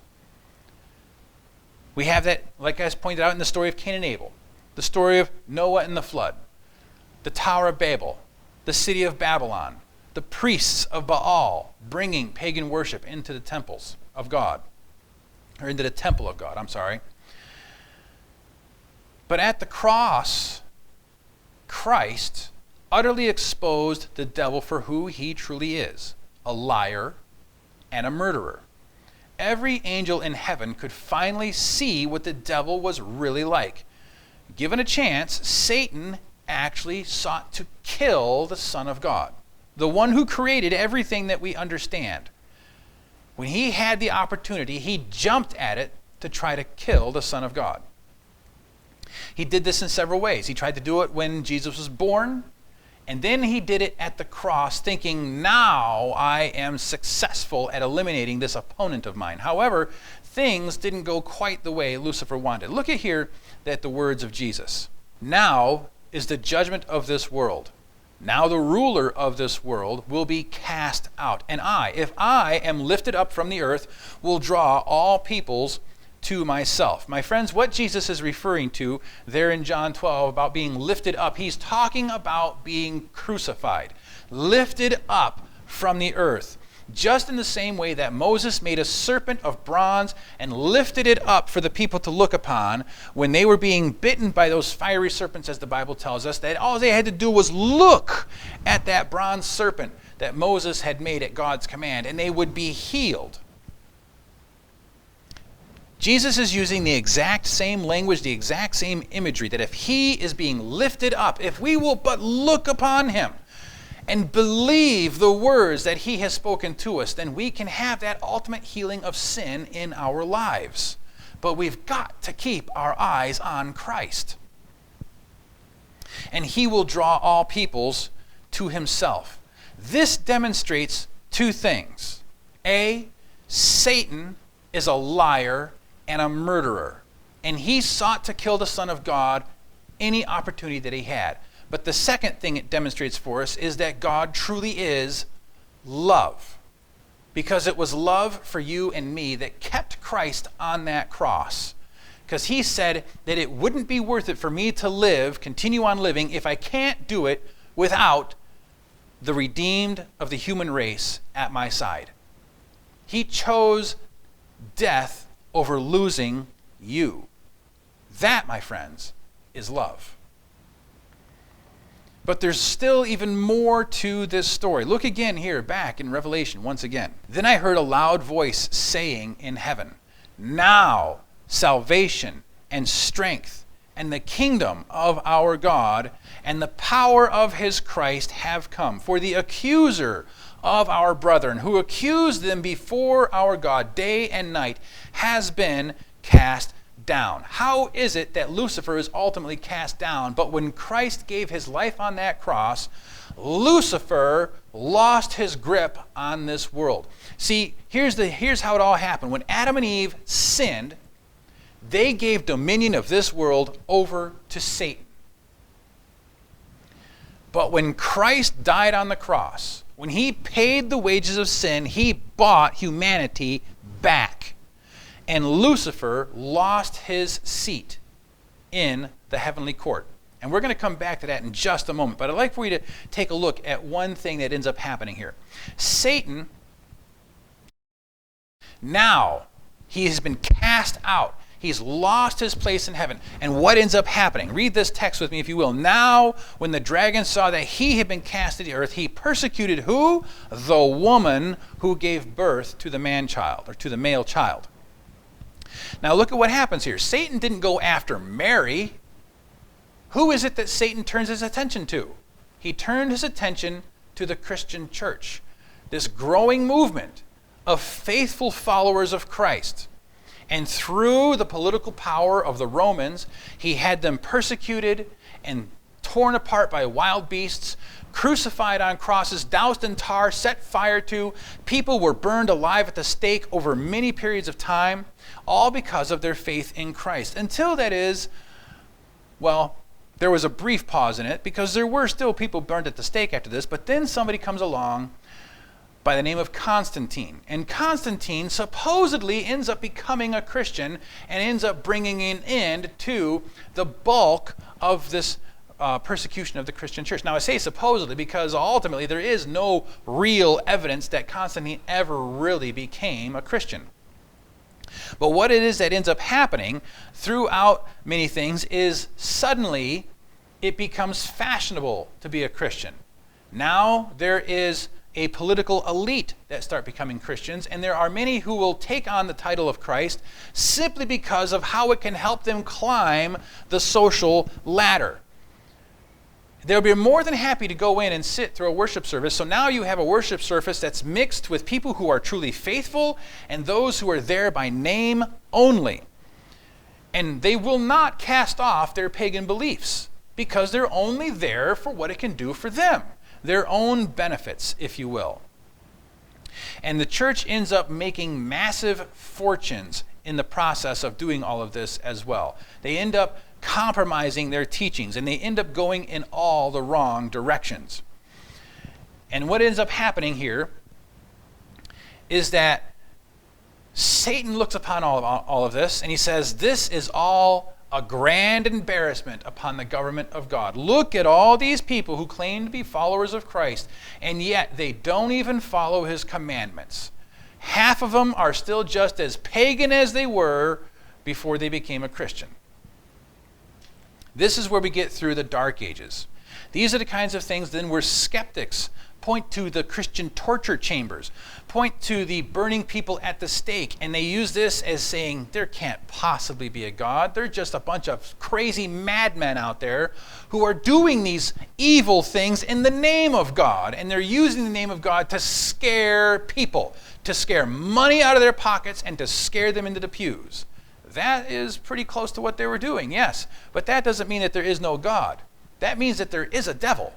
We have that, like I pointed out in the story of Cain and Abel, the story of Noah and the flood, the Tower of Babel, the city of Babylon, the priests of Baal bringing pagan worship into the temples of God, or into the temple of God, But at the cross, Christ utterly exposed the devil for who he truly is, a liar and a murderer. Every angel in heaven could finally see what the devil was really like. Given a chance, Satan actually sought to kill the Son of God, the one who created everything that we understand. When he had the opportunity, he jumped at it to try to kill the Son of God. He did this in several ways. He tried to do it when Jesus was born, and then he did it at the cross, thinking, now I am successful at eliminating this opponent of mine. However, things didn't go quite the way Lucifer wanted. Look at here at the words of Jesus. Now is the judgment of this world. Now the ruler of this world will be cast out. And I, if I am lifted up from the earth, will draw all peoples to myself. My friends, what Jesus is referring to there in John 12 about being lifted up, he's talking about being crucified, lifted up from the earth. Just in the same way that Moses made a serpent of bronze and lifted it up for the people to look upon when they were being bitten by those fiery serpents, as the Bible tells us, that all they had to do was look at that bronze serpent that Moses had made at God's command, and they would be healed. Jesus is using the exact same language, the exact same imagery, that if he is being lifted up, if we will but look upon him and believe the words that he has spoken to us, then we can have that ultimate healing of sin in our lives. But we've got to keep our eyes on Christ. and he will draw all peoples to himself. This demonstrates two things. A, Satan is a liar and a murderer, and he sought to kill the Son of God any opportunity that he had. But the second thing it demonstrates for us is that God truly is love, because it was love for you and me that kept Christ on that cross. Because he said that it wouldn't be worth it for me to live, continue on living, if I can't do it without the redeemed of the human race at my side. He chose death over losing you. That, my friends, is love. But there's still even more to this story. Look again here, back in Revelation, once again. Then I heard a loud voice saying in heaven, "Now salvation and strength and the kingdom of our God and the power of his Christ have come. For the accuser of our brethren, who accused them before our God day and night, has been cast down." How is it that Lucifer is ultimately cast down? But when Christ gave his life on that cross, Lucifer lost his grip on this world. See, here's how it all happened. When Adam and Eve sinned, they gave dominion of this world over to Satan. But when Christ died on the cross, when he paid the wages of sin, he bought humanity back. And Lucifer lost his seat in the heavenly court. And we're going to come back to that in just a moment. But I'd like for you to take a look at one thing that ends up happening here. Satan, now he has been cast out. He's lost his place in heaven. And what ends up happening? Read this text with me, if you will. Now, when the dragon saw that he had been cast to the earth, he persecuted who? The woman who gave birth to the man-child, or to the male child. Now look at what happens here. Satan didn't go after Mary. Who is it that Satan turns his attention to? He turned his attention to the Christian church, this growing movement of faithful followers of Christ. And through the political power of the Romans, he had them persecuted and torn apart by wild beasts, crucified on crosses, doused in tar, set fire to. People were burned alive at the stake over many periods of time, all because of their faith in Christ. Until, that is, well, there was a brief pause in it, because there were still people burned at the stake after this, but then somebody comes along by the name of Constantine. And Constantine supposedly ends up becoming a Christian and ends up bringing an end to the bulk of this persecution of the Christian church. Now I say supposedly because ultimately there is no real evidence that Constantine ever really became a Christian. But what it is that ends up happening throughout many things is suddenly it becomes fashionable to be a Christian. Now there is a political elite that start becoming Christians, and there are many who will take on the title of Christ simply because of how it can help them climb the social ladder. They'll be more than happy to go in and sit through a worship service. So now you have a worship service that's mixed with people who are truly faithful and those who are there by name only. And they will not cast off their pagan beliefs because they're only there for what it can do for them. Their own benefits, if you will. And the church ends up making massive fortunes in the process of doing all of this as well. They end up compromising their teachings, and they end up going in all the wrong directions. And what ends up happening here is that Satan looks upon all of this, and he says, this is all a grand embarrassment upon the government of God. Look at all these people who claim to be followers of Christ, and yet they don't even follow his commandments. Half of them are still just as pagan as they were before they became a Christian. This is where we get through the Dark Ages. These are the kinds of things then where skeptics point to the Christian torture chambers, point to the burning people at the stake, and they use this as saying, there can't possibly be a God. They're just a bunch of crazy madmen out there who are doing these evil things in the name of God, and they're using the name of God to scare people, to scare money out of their pockets, and to scare them into the pews. That is pretty close to what they were doing, yes, but that doesn't mean that there is no God. That means that there is a devil,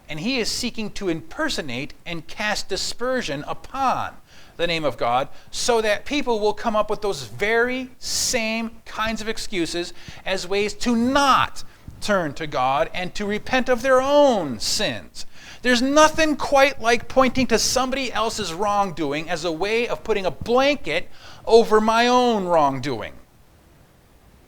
and he is seeking to impersonate and cast dispersion upon the name of God so that people will come up with those very same kinds of excuses as ways to not turn to God and to repent of their own sins. There's nothing quite like pointing to somebody else's wrongdoing as a way of putting a blanket over my own wrongdoing.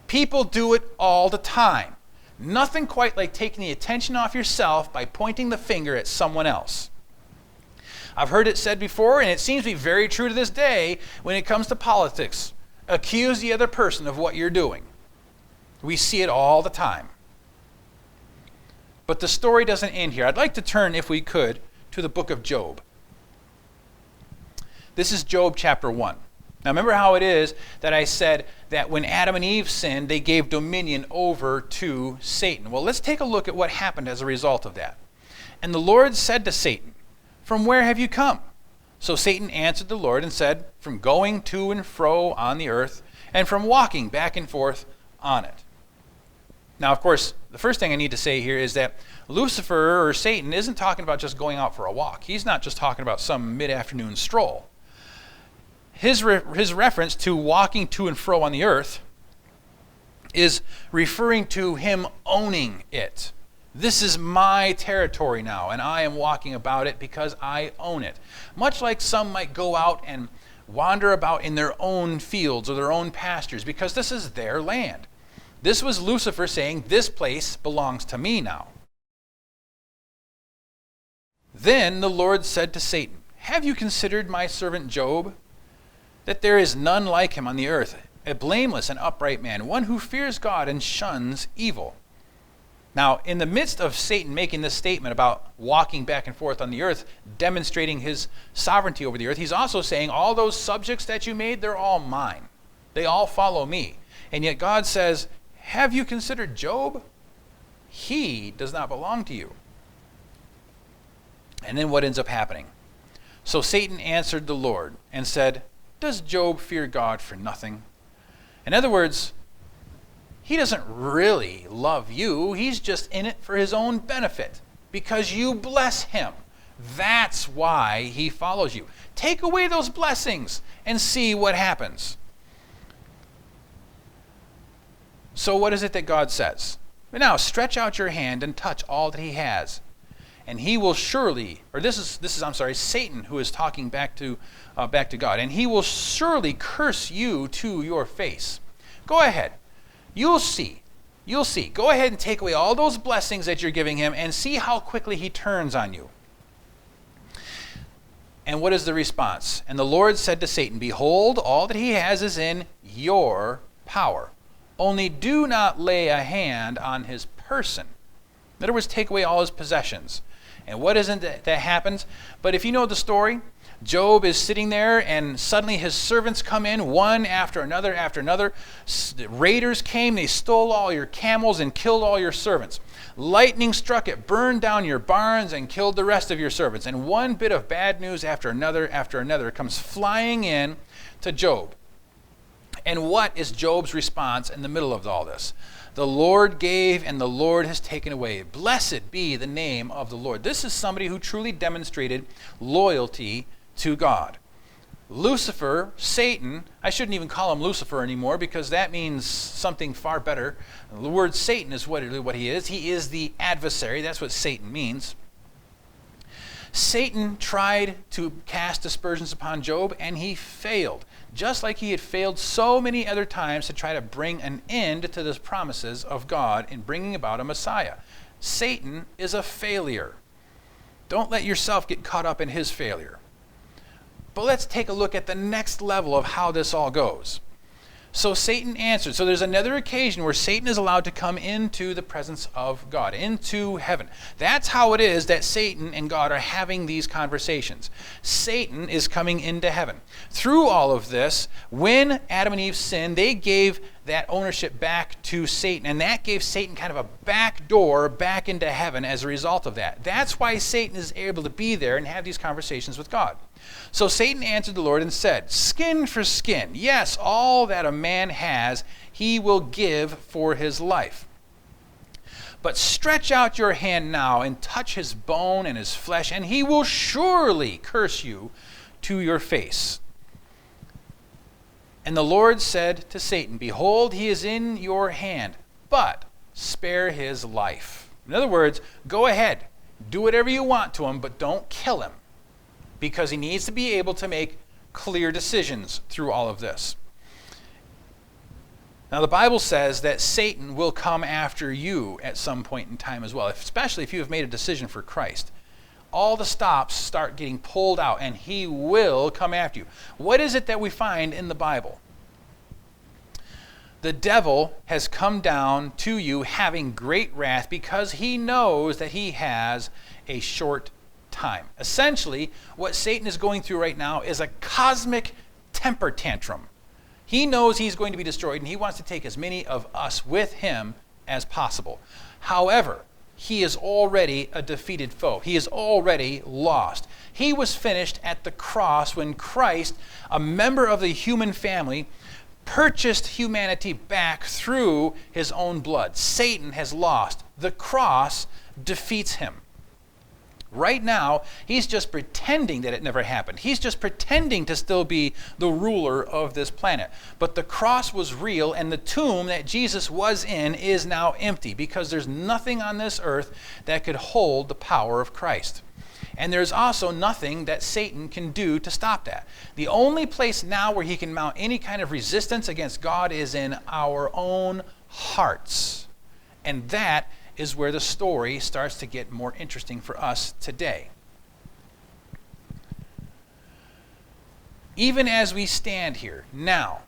People do it all the time. Nothing quite like taking the attention off yourself by pointing the finger at someone else. I've heard it said before, and it seems to be very true to this day when it comes to politics. Accuse the other person of what you're doing. We see it all the time. But the story doesn't end here. I'd like to turn, if we could, to the book of Job. This is Job chapter 1. Now remember how it is that I said that when Adam and Eve sinned, they gave dominion over to Satan. Well, let's take a look at what happened as a result of that. And the Lord said to Satan, "From where have you come?" So Satan answered the Lord and said, "From going to and fro on the earth, and from walking back and forth on it." Now, of course, the first thing I need to say here is that Lucifer, or Satan, isn't talking about just going out for a walk. He's not just talking about some mid-afternoon stroll. His reference to walking to and fro on the earth is referring to him owning it. This is my territory now, and I am walking about it because I own it. Much like some might go out and wander about in their own fields or their own pastures because this is their land. This was Lucifer saying, "This place belongs to me now." Then the Lord said to Satan, "Have you considered my servant Job? That there is none like him on the earth, a blameless and upright man, one who fears God and shuns evil." Now, in the midst of Satan making this statement about walking back and forth on the earth, demonstrating his sovereignty over the earth, he's also saying, all those subjects that you made, they're all mine. They all follow me. And yet God says, "Have you considered Job? He does not belong to you." And then what ends up happening? So Satan answered the Lord and said, "Does Job fear God for nothing?" In other words, he doesn't really love you. He's just in it for his own benefit because you bless him. That's why he follows you. Take away those blessings and see what happens. So what is it that God says? But now stretch out your hand and touch all that he has, and he will surely, or this is Satan who is talking back to God, and he will surely curse you to your face. Go ahead. You'll see. Go ahead and take away all those blessings that you're giving him and see how quickly he turns on you. And what is the response? And the Lord said to Satan, "Behold, all that he has is in your power. Only do not lay a hand on his person." In other words, take away all his possessions. And what isn't that happens? But if you know the story, Job is sitting there and suddenly his servants come in one after another after another. Raiders came, they stole all your camels and killed all your servants. Lightning struck, it burned down your barns and killed the rest of your servants. And one bit of bad news after another comes flying in to Job. And what is Job's response in the middle of all this? The Lord gave and the Lord has taken away. Blessed be the name of the Lord. This is somebody who truly demonstrated loyalty to God. Lucifer, Satan, I shouldn't even call him Lucifer anymore because that means something far better. The word Satan is what he is. He is the adversary. That's what Satan means. Satan tried to cast aspersions upon Job and he failed. Just like he had failed so many other times to try to bring an end to the promises of God in bringing about a Messiah. Satan is a failure. Don't let yourself get caught up in his failure. But let's take a look at the next level of how this all goes. So Satan answered. So there's another occasion where Satan is allowed to come into the presence of God, into heaven. That's how it is that Satan and God are having these conversations. Satan is coming into heaven. Through all of this, when Adam and Eve sinned, they gave that ownership back to Satan, and that gave Satan kind of a back door back into heaven as a result of that. That's why Satan is able to be there and have these conversations with God. So Satan answered the Lord and said, "Skin for skin. Yes, all that a man has, he will give for his life. But stretch out your hand now and touch his bone and his flesh, and he will surely curse you to your face. And the Lord said to Satan, behold, he is in your hand, but spare his life. In other words, go ahead, do whatever you want to him, but don't kill him, because he needs to be able to make clear decisions through all of this. Now, the Bible says that Satan will come after you at some point in time as well, especially if you have made a decision for Christ. All the stops start getting pulled out, and he will come after you. What is it that we find in the Bible? The devil has come down to you having great wrath because he knows that he has a short time. Essentially, what Satan is going through right now is a cosmic temper tantrum. He knows he's going to be destroyed, and he wants to take as many of us with him as possible. However, he is already a defeated foe. He is already lost. He was finished at the cross when Christ, a member of the human family, purchased humanity back through his own blood. Satan has lost. The cross defeats him. Right now, he's just pretending that it never happened. He's just pretending to still be the ruler of this planet. But the cross was real, and the tomb that Jesus was in is now empty, because there's nothing on this earth that could hold the power of Christ. And there's also nothing that Satan can do to stop that. The only place now where he can mount any kind of resistance against God is in our own hearts. And that is where the story starts to get more interesting for us today. Even as we stand here now,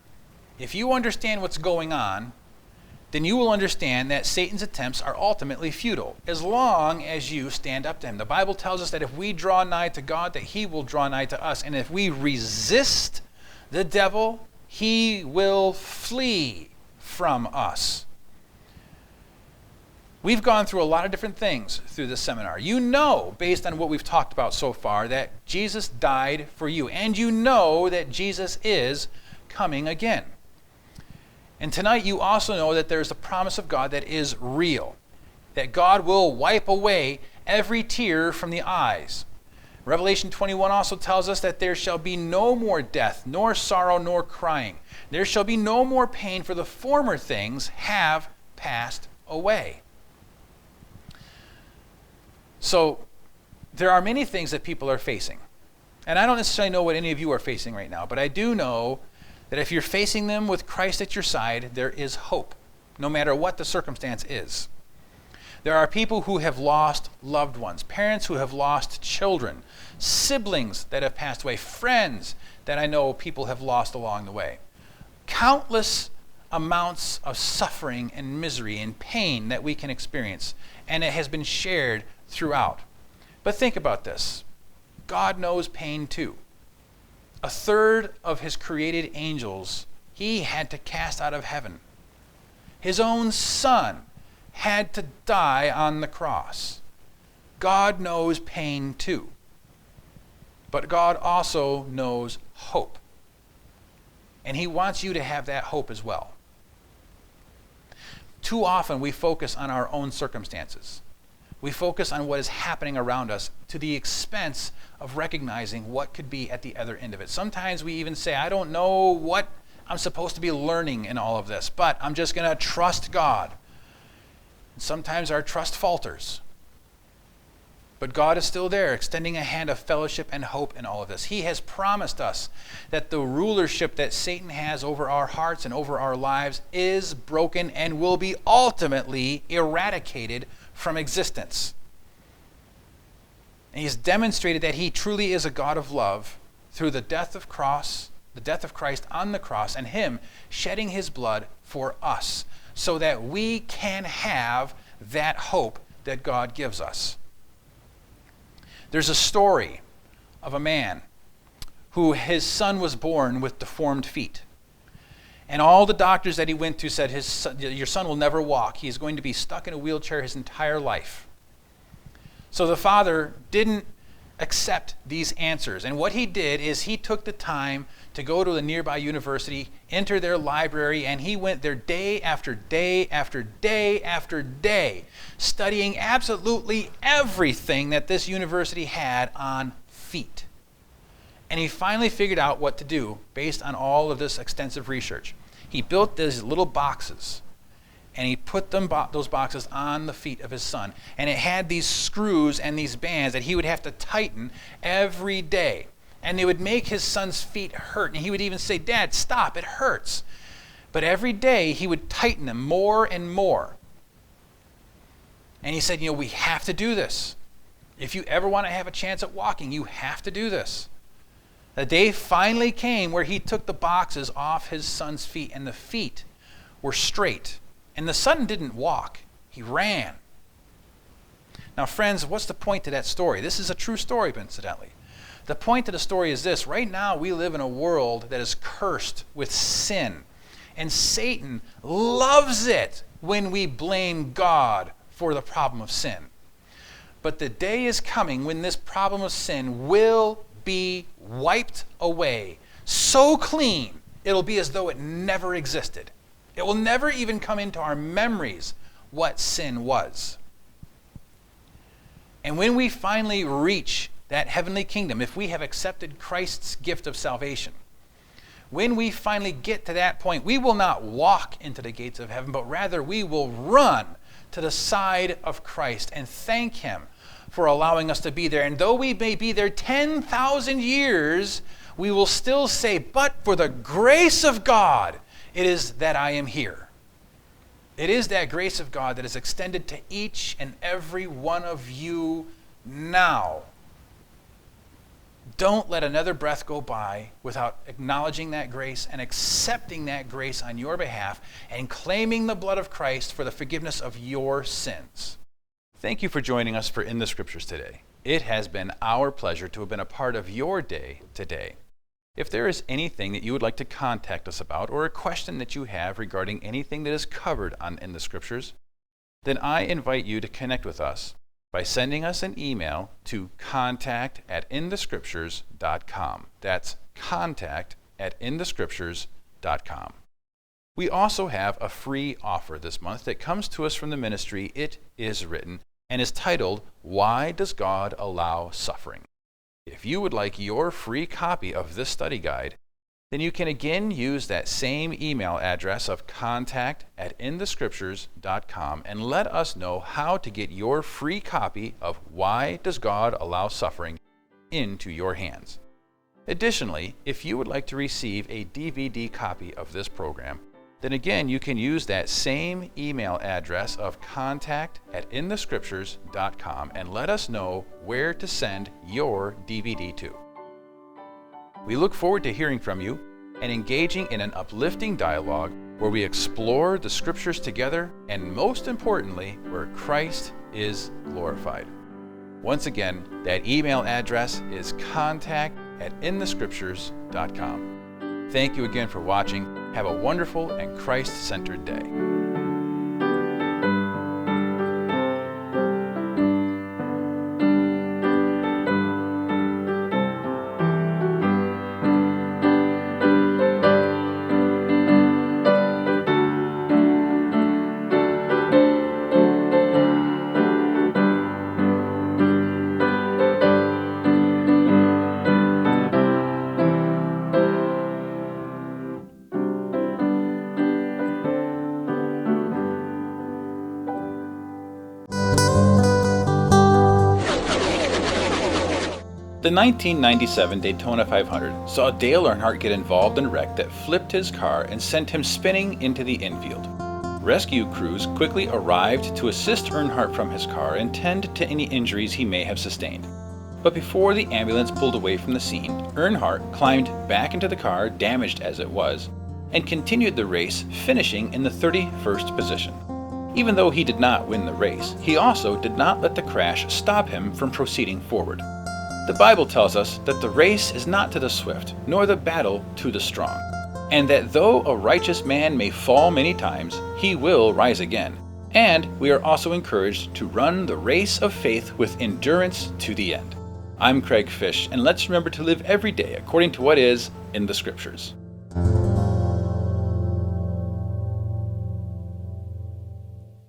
if you understand what's going on, then you will understand that Satan's attempts are ultimately futile, as long as you stand up to him. The Bible tells us that if we draw nigh to God, that he will draw nigh to us. And if we resist the devil, he will flee from us. We've gone through a lot of different things through this seminar. You know, based on what we've talked about so far, that Jesus died for you. And you know that Jesus is coming again. And tonight you also know that there's a promise of God that is real. That God will wipe away every tear from the eyes. Revelation 21 also tells us that there shall be no more death, nor sorrow, nor crying. There shall be no more pain, for the former things have passed away. So, there are many things that people are facing. And I don't necessarily know what any of you are facing right now, but I do know that if you're facing them with Christ at your side, there is hope, no matter what the circumstance is. There are people who have lost loved ones, parents who have lost children, siblings that have passed away, friends that I know people have lost along the way. Countless amounts of suffering and misery and pain that we can experience, and it has been shared throughout. But think about this. God knows pain too. A third of his created angels he had to cast out of heaven. His own son had to die on the cross. God knows pain too. But God also knows hope. And he wants you to have that hope as well. Too often we focus on our own circumstances. We focus on what is happening around us to the expense of recognizing what could be at the other end of it. Sometimes we even say, I don't know what I'm supposed to be learning in all of this, but I'm just going to trust God. And sometimes our trust falters. But God is still there, extending a hand of fellowship and hope in all of this. He has promised us that the rulership that Satan has over our hearts and over our lives is broken and will be ultimately eradicated from existence. And he has demonstrated that he truly is a God of love through the death of Christ on the cross, and him shedding his blood for us, so that we can have that hope that God gives us. There's a story of a man who his son was born with deformed feet. And all the doctors that he went to said, your son will never walk. He's going to be stuck in a wheelchair his entire life. So the father didn't accept these answers. And what he did is he took the time to go to the nearby university, enter their library, and he went there day after day after day after day, studying absolutely everything that this university had on feet. And he finally figured out what to do based on all of this extensive research. He built these little boxes, and he put those boxes on the feet of his son. And it had these screws and these bands that he would have to tighten every day. And they would make his son's feet hurt. And he would even say, "Dad, stop, it hurts." But every day he would tighten them more and more. And he said, we have to do this. If you ever want to have a chance at walking, you have to do this. The day finally came where he took the boxes off his son's feet, and the feet were straight. And the son didn't walk, he ran. Now, friends, what's the point to that story? This is a true story, incidentally. The point to the story is this. Right now, we live in a world that is cursed with sin. And Satan loves it when we blame God for the problem of sin. But the day is coming when this problem of sin will be wiped away so clean, it'll be as though it never existed. It will never even come into our memories what sin was. And when we finally reach that heavenly kingdom, if we have accepted Christ's gift of salvation, when we finally get to that point, we will not walk into the gates of heaven, but rather we will run to the side of Christ and thank him for allowing us to be there. And though we may be there 10,000 years, we will still say, "But for the grace of God, it is that I am here." It is that grace of God that is extended to each and every one of you now. Don't let another breath go by without acknowledging that grace and accepting that grace on your behalf and claiming the blood of Christ for the forgiveness of your sins. Thank you for joining us for In the Scriptures today. It has been our pleasure to have been a part of your day today. If there is anything that you would like to contact us about or a question that you have regarding anything that is covered on In the Scriptures, then I invite you to connect with us by sending us an email to contact@inthescriptures.com. That's contact@inthescriptures.com. We also have a free offer this month that comes to us from the ministry It Is Written and is titled, "Why Does God Allow Suffering?" If you would like your free copy of this study guide, then you can again use that same email address of contact@inthescriptures.com and let us know how to get your free copy of Why Does God Allow Suffering into your hands. Additionally, if you would like to receive a DVD copy of this program, then again you can use that same email address of contact@inthescriptures.com and let us know where to send your DVD to. We look forward to hearing from you and engaging in an uplifting dialogue where we explore the Scriptures together and, most importantly, where Christ is glorified. Once again, that email address is contact@inthescriptures.com. Thank you again for watching. Have a wonderful and Christ-centered day. The 1997 Daytona 500 saw Dale Earnhardt get involved in a wreck that flipped his car and sent him spinning into the infield. Rescue crews quickly arrived to assist Earnhardt from his car and tend to any injuries he may have sustained. But before the ambulance pulled away from the scene, Earnhardt climbed back into the car, damaged as it was, and continued the race, finishing in the 31st position. Even though he did not win the race, he also did not let the crash stop him from proceeding forward. The Bible tells us that the race is not to the swift, nor the battle to the strong, and that though a righteous man may fall many times, he will rise again. And we are also encouraged to run the race of faith with endurance to the end. I'm Craig Fish, and let's remember to live every day according to what is in the Scriptures.